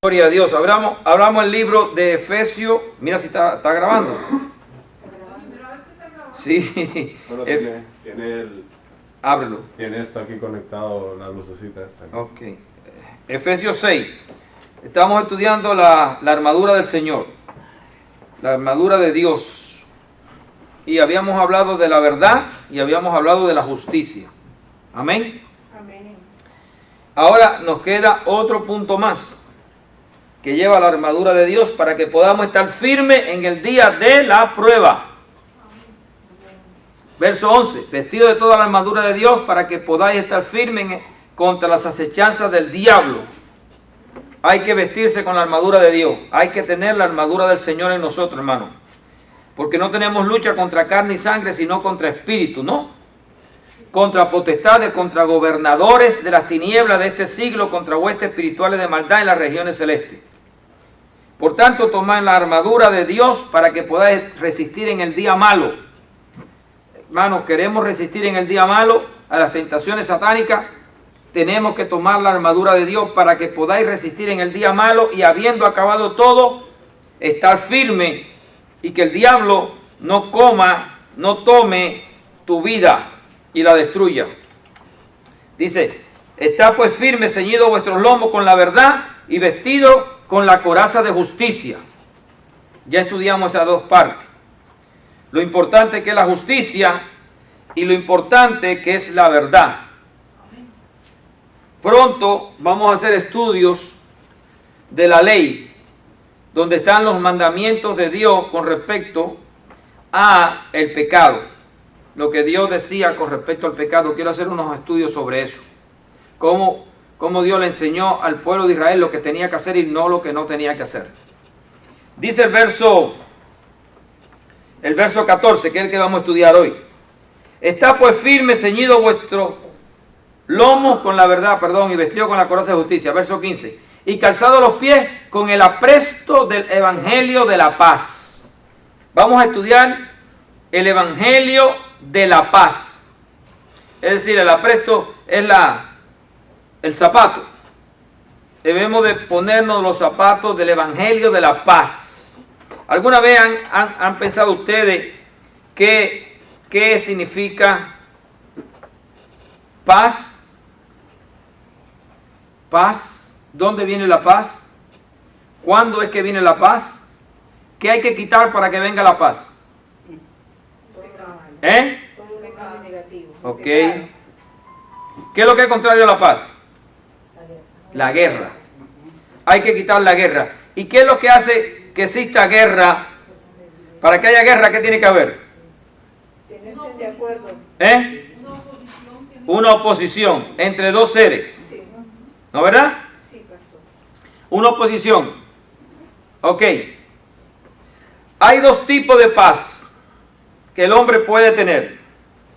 Gloria a Dios. Hablamos el libro de Efesios. Mira si está grabando. Sí. Bueno, tiene Ábrelo. Tiene esto aquí conectado, la lucecita esta. Ok. Efesios 6. Estamos estudiando la armadura del Señor. La armadura de Dios. Y habíamos hablado de la verdad y habíamos hablado de la justicia. Amén. Amén. Ahora nos queda otro punto más que lleva la armadura de Dios para que podamos estar firmes en el día de la prueba. Verso 11, vestido de toda la armadura de Dios para que podáis estar firmes contra las acechanzas del diablo. Hay que vestirse con la armadura de Dios, hay que tener la armadura del Señor en nosotros, hermano. Porque no tenemos lucha contra carne y sangre, sino contra espíritu, ¿no? Contra potestades, contra gobernadores de las tinieblas de este siglo, contra huestes espirituales de maldad en las regiones celestes. Por tanto, tomad la armadura de Dios para que podáis resistir en el día malo. Hermanos, queremos resistir en el día malo a las tentaciones satánicas. Tenemos que tomar la armadura de Dios para que podáis resistir en el día malo y habiendo acabado todo, estar firme y que el diablo no tome tu vida y la destruya. Dice, está pues firme, ceñido vuestros lomos con la verdad y vestido con la coraza de justicia. Ya estudiamos esas dos partes. Lo importante que es la justicia y lo importante que es la verdad. Pronto vamos a hacer estudios de la ley, donde están los mandamientos de Dios con respecto a el pecado. Lo que Dios decía con respecto al pecado. Quiero hacer unos estudios sobre eso. Cómo Dios le enseñó al pueblo de Israel lo que tenía que hacer y no lo que no tenía que hacer. Dice el verso 14, que es el que vamos a estudiar hoy. Está pues firme, ceñido vuestros lomos con la verdad, y vestido con la coraza de justicia. Verso 15. Y calzado los pies con el apresto del evangelio de la paz. Vamos a estudiar el evangelio de la paz. Es decir, el apresto es el zapato. Debemos de ponernos los zapatos del evangelio de la paz. ¿Alguna vez han pensado ustedes qué significa paz? Paz. ¿Dónde viene la paz? ¿Cuándo es que viene la paz? ¿Qué hay que quitar para que venga la paz? Todo un pecado negativo. Ok. ¿Qué es lo que es contrario a la paz? La guerra. Hay que quitar la guerra. ¿Y qué es lo que hace que exista guerra? Para que haya guerra, ¿qué tiene que haber? Que no estén de acuerdo. Una oposición entre dos seres. ¿No, verdad? Sí, pastor. Una oposición. Ok. Hay dos tipos de paz que el hombre puede tener.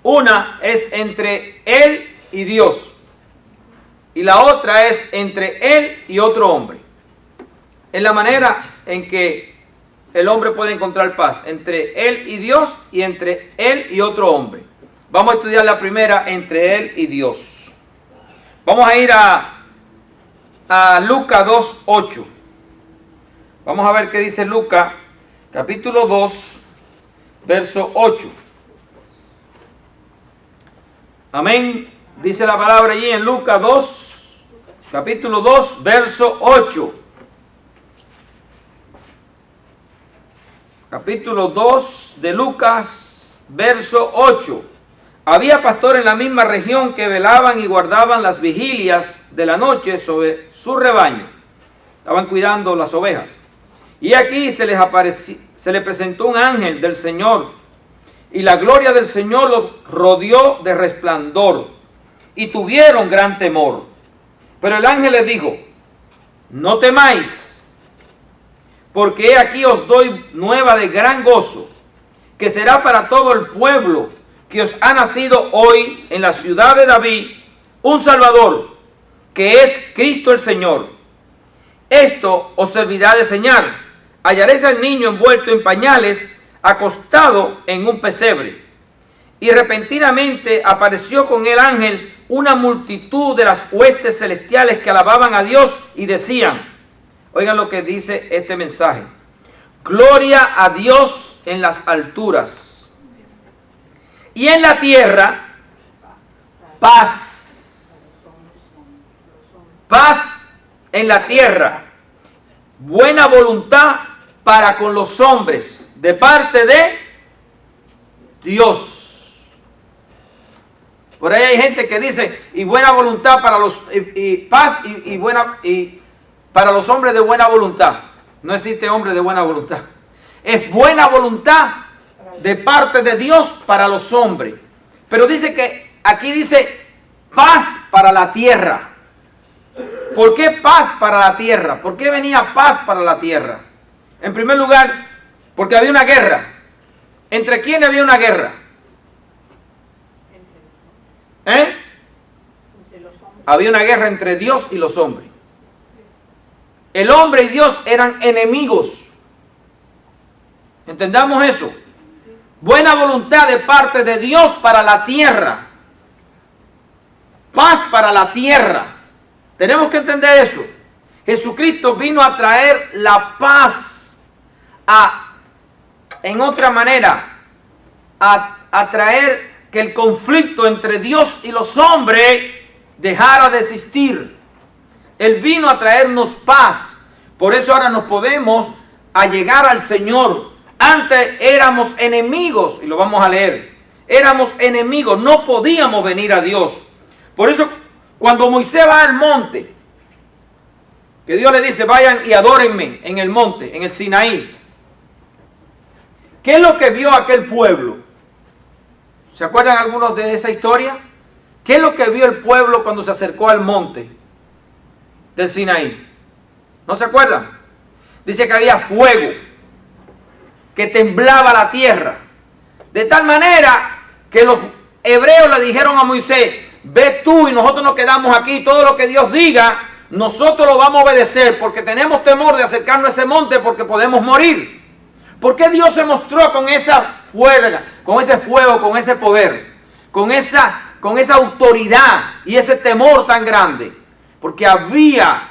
Una es entre él y Dios. Y la otra es entre él y otro hombre. Es la manera en que el hombre puede encontrar paz. Entre él y Dios y entre él y otro hombre. Vamos a estudiar la primera, entre él y Dios. Vamos a ir a Lucas 2:8. Vamos a ver qué dice Lucas, capítulo 2, verso 8. Amén. Dice la palabra allí en Lucas 2, capítulo 2, verso 8. Capítulo 2 de Lucas, verso 8. Había pastores en la misma región que velaban y guardaban las vigilias de la noche sobre su rebaño. Estaban cuidando las ovejas. Y aquí se les presentó un ángel del Señor. Y la gloria del Señor los rodeó de resplandor. Y tuvieron gran temor. Pero el ángel les dijo, no temáis, porque he aquí os doy nueva de gran gozo, que será para todo el pueblo, que os ha nacido hoy en la ciudad de David un Salvador, que es Cristo el Señor. Esto os servirá de señal. Hallaréis al niño envuelto en pañales, acostado en un pesebre. Y repentinamente apareció con el ángel una multitud de las huestes celestiales que alababan a Dios y decían, Oigan lo que dice este mensaje. Gloria a Dios en las alturas. Y en la tierra, paz. Paz en la tierra. Buena voluntad para con los hombres, de parte de Dios. Por ahí hay gente que dice, y buena voluntad para los, paz y para los hombres de buena voluntad. No existe hombre de buena voluntad. Es buena voluntad de parte de Dios para los hombres. Pero dice que, aquí dice, paz para la tierra. ¿Por qué paz para la tierra? ¿Por qué venía paz para la tierra? En primer lugar, porque había una guerra. ¿Entre quién había una guerra? Había una guerra entre Dios y los hombres. El hombre y Dios eran enemigos. ¿Entendamos eso? Buena voluntad de parte de Dios para la tierra. Paz para la tierra. Tenemos que entender eso. Jesucristo vino a traer la paz, en otra manera, a traer que el conflicto entre Dios y los hombres dejara de existir. Él vino a traernos paz. Por eso ahora nos podemos allegar al Señor. Antes éramos enemigos, y lo vamos a leer. Éramos enemigos, no podíamos venir a Dios. Por eso cuando Moisés va al monte, que Dios le dice, vayan y adórenme en el monte, en el Sinaí. ¿Qué es lo que vio aquel pueblo? ¿Se acuerdan algunos de esa historia? ¿Qué es lo que vio el pueblo cuando se acercó al monte del Sinaí? ¿No se acuerdan? Dice que había fuego, que temblaba la tierra. De tal manera que los hebreos le dijeron a Moisés, ve tú y nosotros nos quedamos aquí, todo lo que Dios diga, nosotros lo vamos a obedecer, porque tenemos temor de acercarnos a ese monte porque podemos morir. ¿Por qué Dios se mostró con esa fuerza, con ese fuego, con ese poder, con esa autoridad y ese temor tan grande? Porque había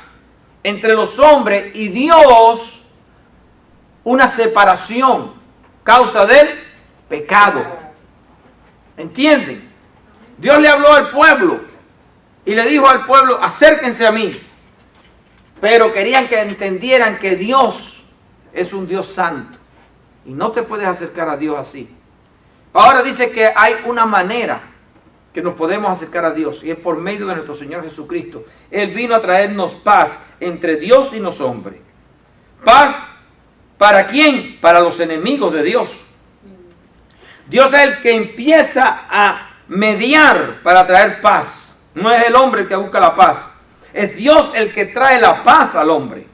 entre los hombres y Dios una separación, causa del pecado. ¿Entienden? Dios le habló al pueblo y le dijo al pueblo, acérquense a mí. Pero querían que entendieran que Dios es un Dios santo. Y no te puedes acercar a Dios así. Ahora dice que hay una manera que nos podemos acercar a Dios, y es por medio de nuestro Señor Jesucristo. Él vino a traernos paz entre Dios y los hombres. Paz, ¿para quién? Para los enemigos de Dios. Dios es el que empieza a mediar para traer paz. No es el hombre el que busca la paz. Es Dios el que trae la paz al hombre.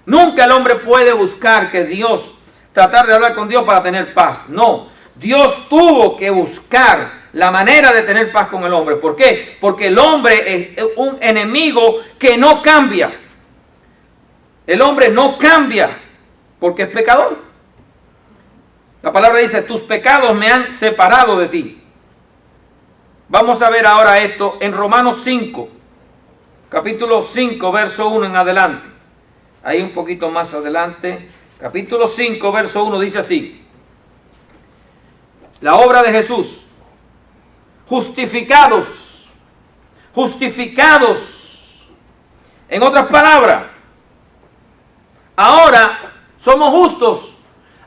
Nunca el hombre puede buscar que Dios, tratar de hablar con Dios para tener paz. No, Dios tuvo que buscar la manera de tener paz con el hombre. ¿Por qué? Porque el hombre es un enemigo que no cambia. El hombre no cambia porque es pecador. La palabra dice, tus pecados me han separado de ti. Vamos a ver ahora esto en Romanos 5, capítulo 5, verso 1 en adelante. Ahí un poquito más adelante. Capítulo 5, verso 1 dice así. La obra de Jesús. Justificados. Justificados. En otras palabras, ahora somos justos.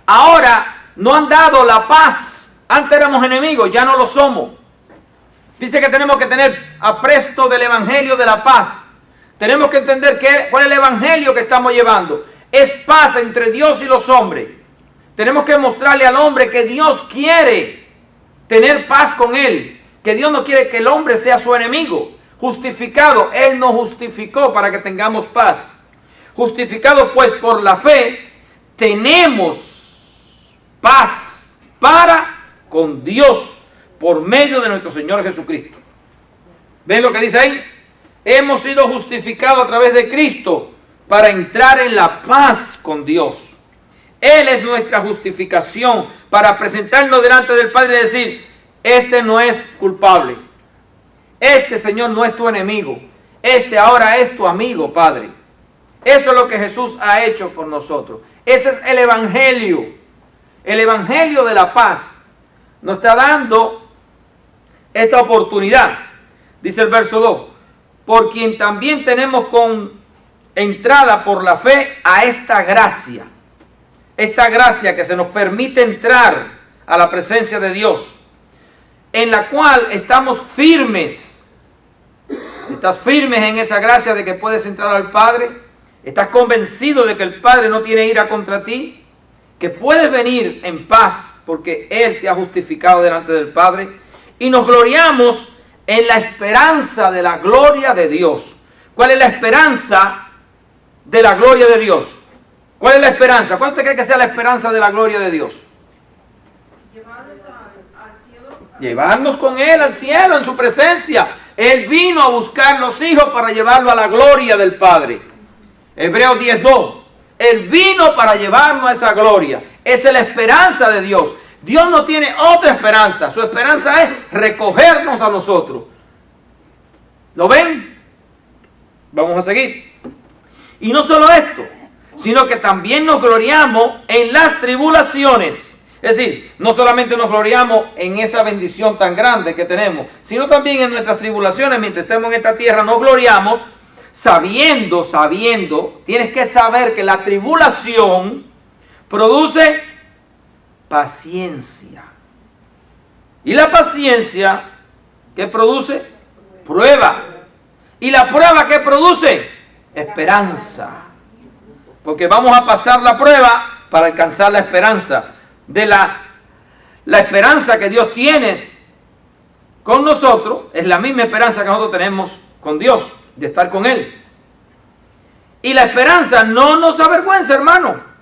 Ahora no han dado la paz. Antes éramos enemigos, ya no lo somos. Dice que tenemos que tener apresto del evangelio de la paz. Tenemos que entender cuál es el evangelio que estamos llevando. Es paz entre Dios y los hombres. Tenemos que mostrarle al hombre que Dios quiere tener paz con él. Que Dios no quiere que el hombre sea su enemigo. Justificado, Él nos justificó para que tengamos paz. Justificado pues por la fe, tenemos paz para con Dios por medio de nuestro Señor Jesucristo. ¿Ven lo que dice ahí? Hemos sido justificados a través de Cristo para entrar en la paz con Dios. Él es nuestra justificación para presentarnos delante del Padre y decir, este no es culpable. Este Señor no es tu enemigo. Este ahora es tu amigo, Padre. Eso es lo que Jesús ha hecho por nosotros. Ese es el Evangelio. El Evangelio de la paz nos está dando esta oportunidad. Dice el verso 2. Por quien también tenemos con entrada por la fe a esta gracia. Esta gracia que se nos permite entrar a la presencia de Dios, en la cual estamos firmes. ¿Estás firmes en esa gracia de que puedes entrar al Padre? ¿Estás convencido de que el Padre no tiene ira contra ti? ¿Que puedes venir en paz porque Él te ha justificado delante del Padre? Y nos gloriamos en la esperanza de la gloria de Dios. ¿Cuál es la esperanza de la gloria de Dios? ¿Cuál es la esperanza? ¿Cuál usted cree que sea la esperanza de la gloria de Dios? Llevarnos al cielo. Llevarnos con Él al cielo, en su presencia. Él vino a buscar los hijos para llevarlo a la gloria del Padre. Hebreos 10:2. Él vino para llevarnos a esa gloria. Esa es la esperanza de Dios. Dios no tiene otra esperanza. Su esperanza es recogernos a nosotros. ¿Lo ven? Vamos a seguir. Y no solo esto, sino que también nos gloriamos en las tribulaciones. Es decir, no solamente nos gloriamos en esa bendición tan grande que tenemos, sino también en nuestras tribulaciones. Mientras estemos en esta tierra nos gloriamos sabiendo, tienes que saber que la tribulación produce paciencia. Y la paciencia, ¿qué produce? Prueba. Y la prueba, ¿qué produce? Esperanza. Porque vamos a pasar la prueba para alcanzar la esperanza. De la esperanza que Dios tiene con nosotros, es la misma esperanza que nosotros tenemos con Dios, de estar con Él. Y la esperanza no nos avergüenza, hermano.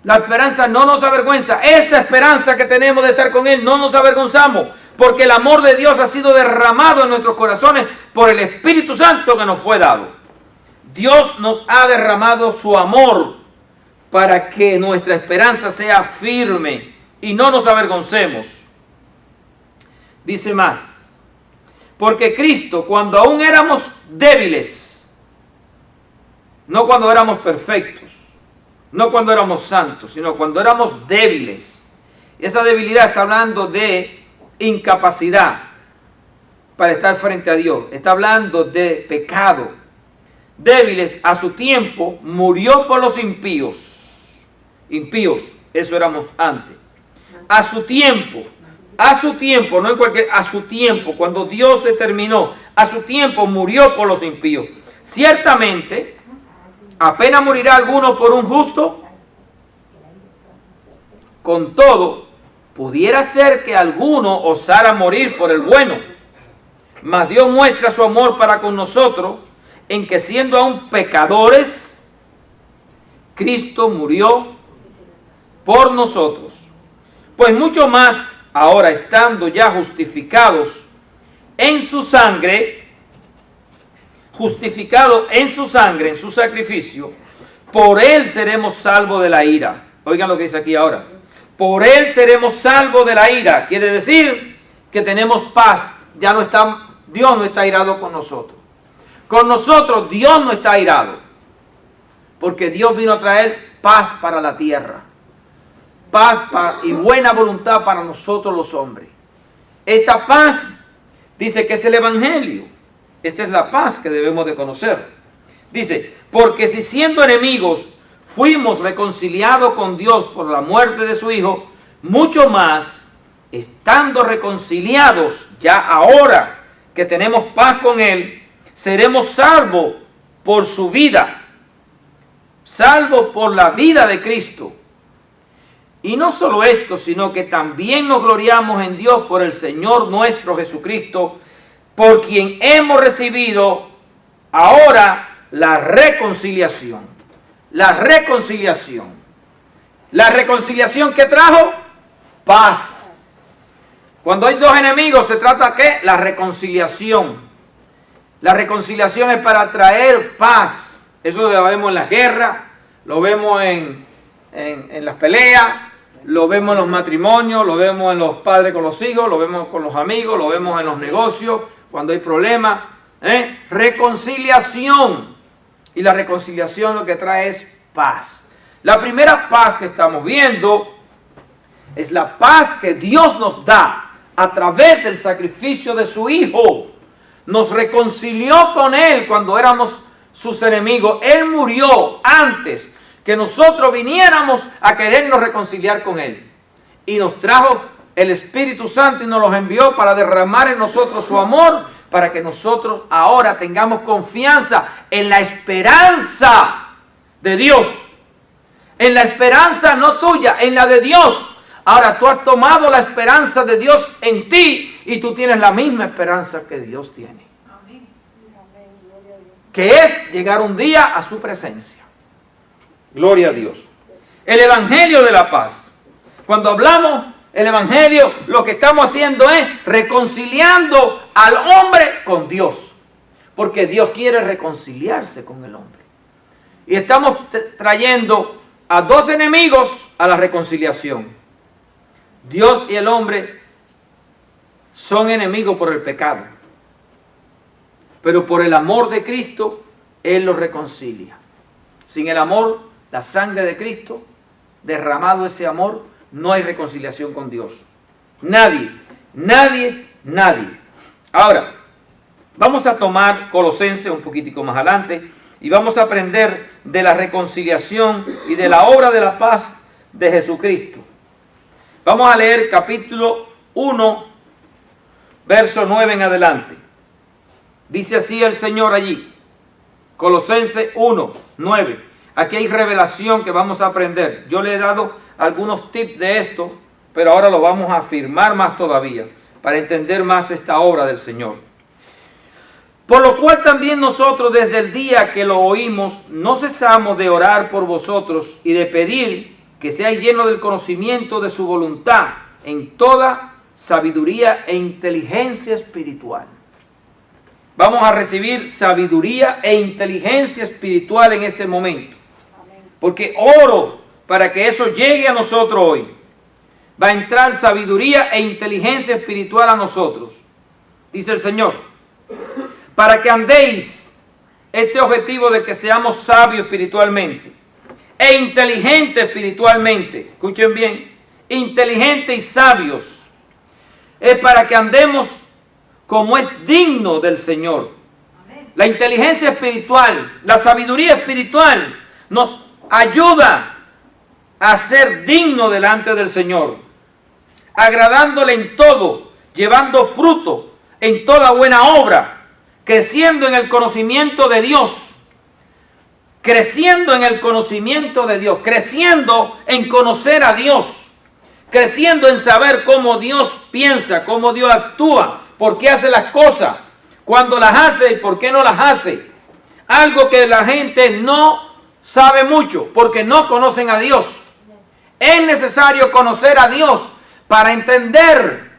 La esperanza no nos avergüenza. Esa esperanza que tenemos de estar con Él, no nos avergonzamos, porque el amor de Dios ha sido derramado en nuestros corazones por el Espíritu Santo que nos fue dado. Dios nos ha derramado su amor para que nuestra esperanza sea firme y no nos avergoncemos. Dice más, porque Cristo, cuando aún éramos débiles, no cuando éramos perfectos, no cuando éramos santos, sino cuando éramos débiles. Esa debilidad está hablando de incapacidad para estar frente a Dios. Está hablando de pecado. Débiles, a su tiempo murió por los impíos. Impíos, eso éramos antes. A su tiempo, no en cualquier, a su tiempo, cuando Dios determinó, a su tiempo murió por los impíos. Ciertamente, apenas morirá alguno por un justo. Con todo, pudiera ser que alguno osara morir por el bueno. Mas Dios muestra su amor para con nosotros, en que siendo aún pecadores, Cristo murió por nosotros. Pues mucho más ahora, estando ya justificados en su sangre, en su sacrificio, por Él seremos salvos de la ira. Oigan lo que dice aquí ahora. Por Él seremos salvos de la ira. Quiere decir que tenemos paz. Dios no está airado con nosotros. Con nosotros Dios no está airado. Porque Dios vino a traer paz para la tierra. Paz y buena voluntad para nosotros los hombres. Esta paz dice que es el Evangelio. Esta es la paz que debemos de conocer. Dice, porque si siendo enemigos fuimos reconciliados con Dios por la muerte de su Hijo, mucho más, estando reconciliados ya ahora que tenemos paz con Él, seremos salvos por su vida, salvos por la vida de Cristo. Y no solo esto, sino que también nos gloriamos en Dios por el Señor nuestro Jesucristo, por quien hemos recibido ahora la reconciliación. La reconciliación. La reconciliación que trajo paz. Cuando hay dos enemigos, ¿se trata qué? La reconciliación. La reconciliación es para traer paz. Eso lo vemos en la guerra, lo vemos en las peleas, lo vemos en los matrimonios, lo vemos en los padres con los hijos, lo vemos con los amigos, lo vemos en los negocios, cuando hay problemas. Reconciliación. Y la reconciliación lo que trae es paz. La primera paz que estamos viendo es la paz que Dios nos da a través del sacrificio de su Hijo. Nos reconcilió con Él cuando éramos sus enemigos. Él murió antes que nosotros viniéramos a querernos reconciliar con Él. Y nos trajo el Espíritu Santo y nos los envió para derramar en nosotros su amor, para que nosotros ahora tengamos confianza en la esperanza de Dios. En la esperanza no tuya, en la de Dios. Ahora tú has tomado la esperanza de Dios en ti y tú tienes la misma esperanza que Dios tiene. Amén. Que es llegar un día a su presencia. Gloria a Dios. El Evangelio de la paz. Cuando hablamos el Evangelio, lo que estamos haciendo es reconciliando al hombre con Dios. Porque Dios quiere reconciliarse con el hombre. Y estamos trayendo a dos enemigos a la reconciliación. Dios y el hombre son enemigos por el pecado. Pero por el amor de Cristo, Él los reconcilia. Sin el amor, la sangre de Cristo, derramado ese amor, no hay reconciliación con Dios. Nadie. Ahora, vamos a tomar Colosenses un poquitico más adelante y vamos a aprender de la reconciliación y de la obra de la paz de Jesucristo. Vamos a leer capítulo 1, verso 9 en adelante. Dice así el Señor allí, Colosenses 1, 9. Aquí hay revelación que vamos a aprender. Yo le he dado algunos tips de esto, pero ahora lo vamos a afirmar más todavía, para entender más esta obra del Señor. Por lo cual también nosotros desde el día que lo oímos, no cesamos de orar por vosotros y de pedir que seáis llenos del conocimiento de su voluntad en toda sabiduría e inteligencia espiritual. Vamos a recibir sabiduría e inteligencia espiritual en este momento. Porque oro para que eso llegue a nosotros hoy. Va a entrar sabiduría e inteligencia espiritual a nosotros. Dice el Señor. Para que andéis este objetivo de que seamos sabios espiritualmente e inteligentes espiritualmente. Escuchen bien. Inteligentes y sabios. Es para que andemos como es digno del Señor. Amén. La inteligencia espiritual, la sabiduría espiritual nos ayuda a ser digno delante del Señor, agradándole en todo, llevando fruto en toda buena obra, creciendo en el conocimiento de Dios, creciendo en el conocimiento de Dios, creciendo en conocer a Dios, creciendo en saber cómo Dios piensa, cómo Dios actúa, por qué hace las cosas, cuándo las hace y por qué no las hace. Algo que la gente no sabe mucho, porque no conocen a Dios. Es necesario conocer a Dios para entender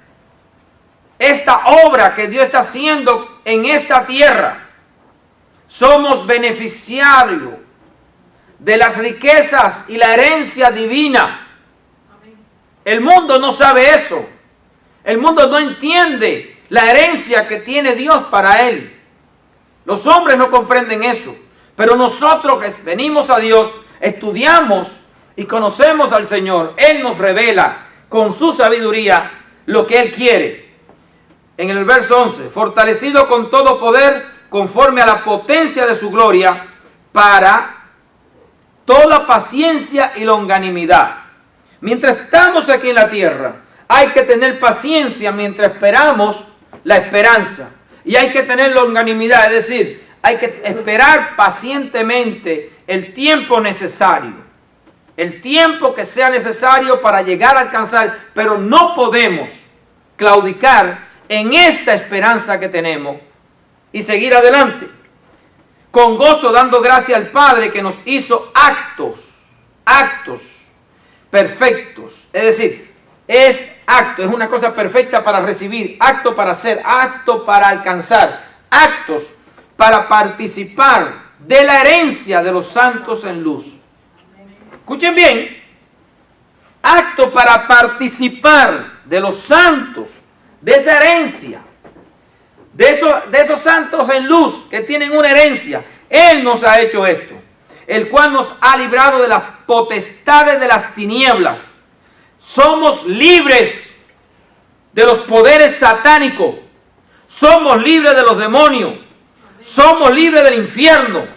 esta obra que Dios está haciendo en esta tierra. Somos beneficiarios de las riquezas y la herencia divina. El mundo no sabe eso. El mundo no entiende la herencia que tiene Dios para él. Los hombres no comprenden eso. Pero nosotros que venimos a Dios, estudiamos y conocemos al Señor. Él nos revela con su sabiduría lo que Él quiere. En el verso 11, fortalecido con todo poder, conforme a la potencia de su gloria, para toda paciencia y longanimidad. Mientras estamos aquí en la tierra, hay que tener paciencia mientras esperamos la esperanza. Y hay que tener longanimidad, es decir, hay que esperar pacientemente el tiempo necesario. El tiempo que sea necesario para llegar a alcanzar. Pero no podemos claudicar en esta esperanza que tenemos y seguir adelante. Con gozo dando gracias al Padre que nos hizo actos perfectos. Es decir, es una cosa perfecta para recibir, acto para hacer, acto para alcanzar, actos para participar de la herencia de los santos en luz. Escuchen bien, acto para participar de los santos, de esa herencia, de esos santos en luz que tienen una herencia. Él nos ha hecho esto, el cual nos ha librado de las potestades de las tinieblas. Somos libres de los poderes satánicos. Somos libres de los demonios. Somos libres del infierno.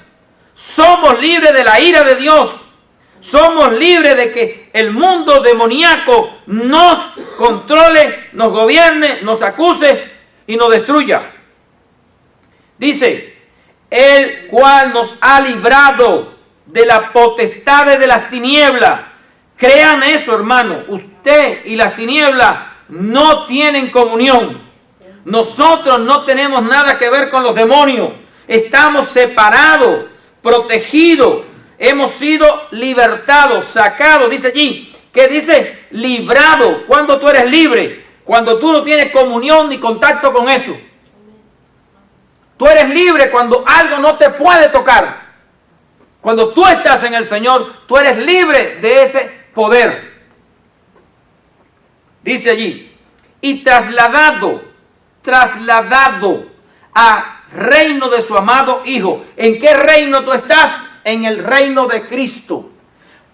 Somos libres de la ira de Dios. Somos libres de que el mundo demoníaco nos controle, nos gobierne, nos acuse y nos destruya. Dice, el cual nos ha librado de las potestades de las tinieblas. Crean eso, hermano. Usted y las tinieblas no tienen comunión. Nosotros no tenemos nada que ver con los demonios. Estamos separados, protegidos. Hemos sido libertados, sacados. Dice allí, que dice librado. ¿Cuándo tú eres libre? Cuando tú no tienes comunión ni contacto con eso. Tú eres libre cuando algo no te puede tocar. Cuando tú estás en el Señor, tú eres libre de ese poder. Dice allí, y trasladado a reino de su amado Hijo. ¿En qué reino tú estás? En el reino de Cristo.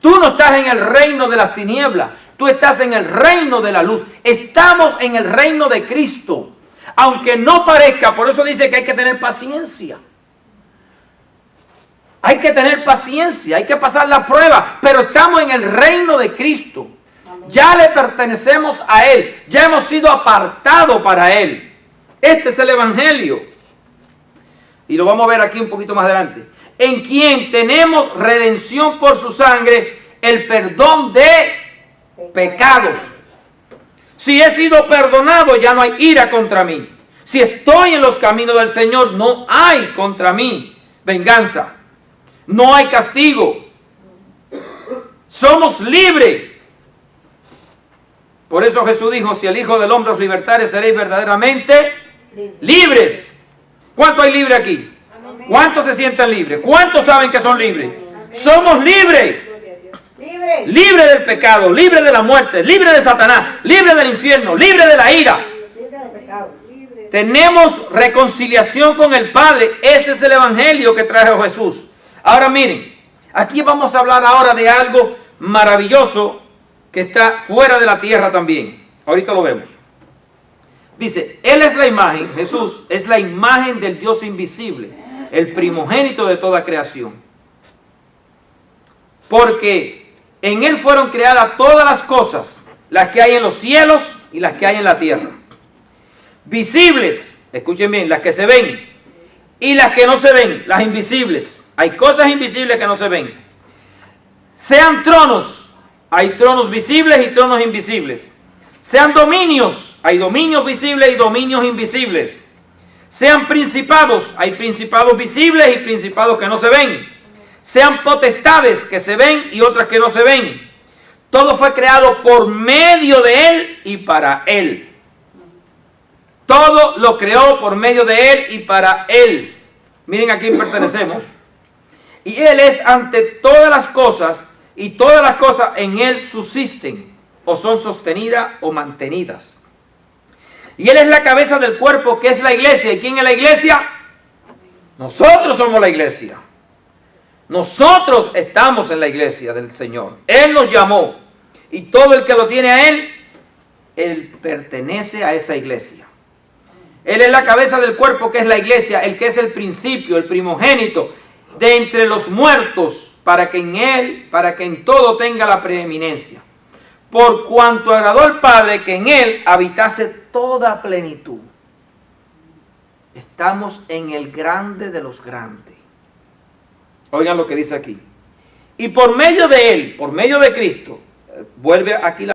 Tú no estás en el reino de las tinieblas, tú estás en el reino de la luz. Estamos en el reino de Cristo. Aunque no parezca, por eso dice que hay que tener paciencia. Hay que tener paciencia, hay que pasar la prueba, pero estamos en el reino de Cristo. Ya le pertenecemos a Él, ya hemos sido apartados para Él. Este es el Evangelio. Y lo vamos a ver aquí un poquito más adelante. En quien tenemos redención por su sangre, el perdón de pecados. Si he sido perdonado, ya no hay ira contra mí. Si estoy en los caminos del Señor, no hay contra mí venganza. No hay castigo. Somos libres. Por eso Jesús dijo, si el Hijo del Hombre os libertare, seréis verdaderamente libres. ¿Cuánto hay libre aquí? ¿Cuántos se sienten libres? ¿Cuántos saben que son libres? Somos libres. Libre del pecado, libre de la muerte, libre de Satanás, libre del infierno, libre de la ira. Tenemos reconciliación con el Padre. Ese es el Evangelio que trajo Jesús. Ahora miren, aquí vamos a hablar ahora de algo maravilloso que está fuera de la tierra también. Ahorita lo vemos. Dice, Él es la imagen, Jesús es la imagen del Dios invisible, el primogénito de toda creación. Porque en Él fueron creadas todas las cosas, las que hay en los cielos y las que hay en la tierra. Visibles, escuchen bien, las que se ven y las que no se ven, las invisibles. Hay cosas invisibles que no se ven. Sean tronos, hay tronos visibles y tronos invisibles. Sean dominios, hay dominios visibles y dominios invisibles. Sean principados, hay principados visibles y principados que no se ven. Sean potestades que se ven y otras que no se ven. Todo fue creado por medio de Él y para Él. Todo lo creó por medio de Él y para Él. Miren a quién pertenecemos. Y Él es ante todas las cosas, y todas las cosas en Él subsisten, o son sostenidas o mantenidas. Y Él es la cabeza del cuerpo, que es la iglesia. ¿Y quién es la iglesia? Nosotros somos la iglesia. Nosotros estamos en la iglesia del Señor. Él nos llamó. Y todo el que lo tiene a Él, Él pertenece a esa iglesia. Él es la cabeza del cuerpo, que es la iglesia, el que es el principio, el primogénito de entre los muertos, para que en Él, para que en todo tenga la preeminencia. Por cuanto agradó al Padre que en Él habitase toda plenitud. Estamos en el grande de los grandes. Oigan lo que dice aquí. Y por medio de Él, por medio de Cristo, vuelve aquí la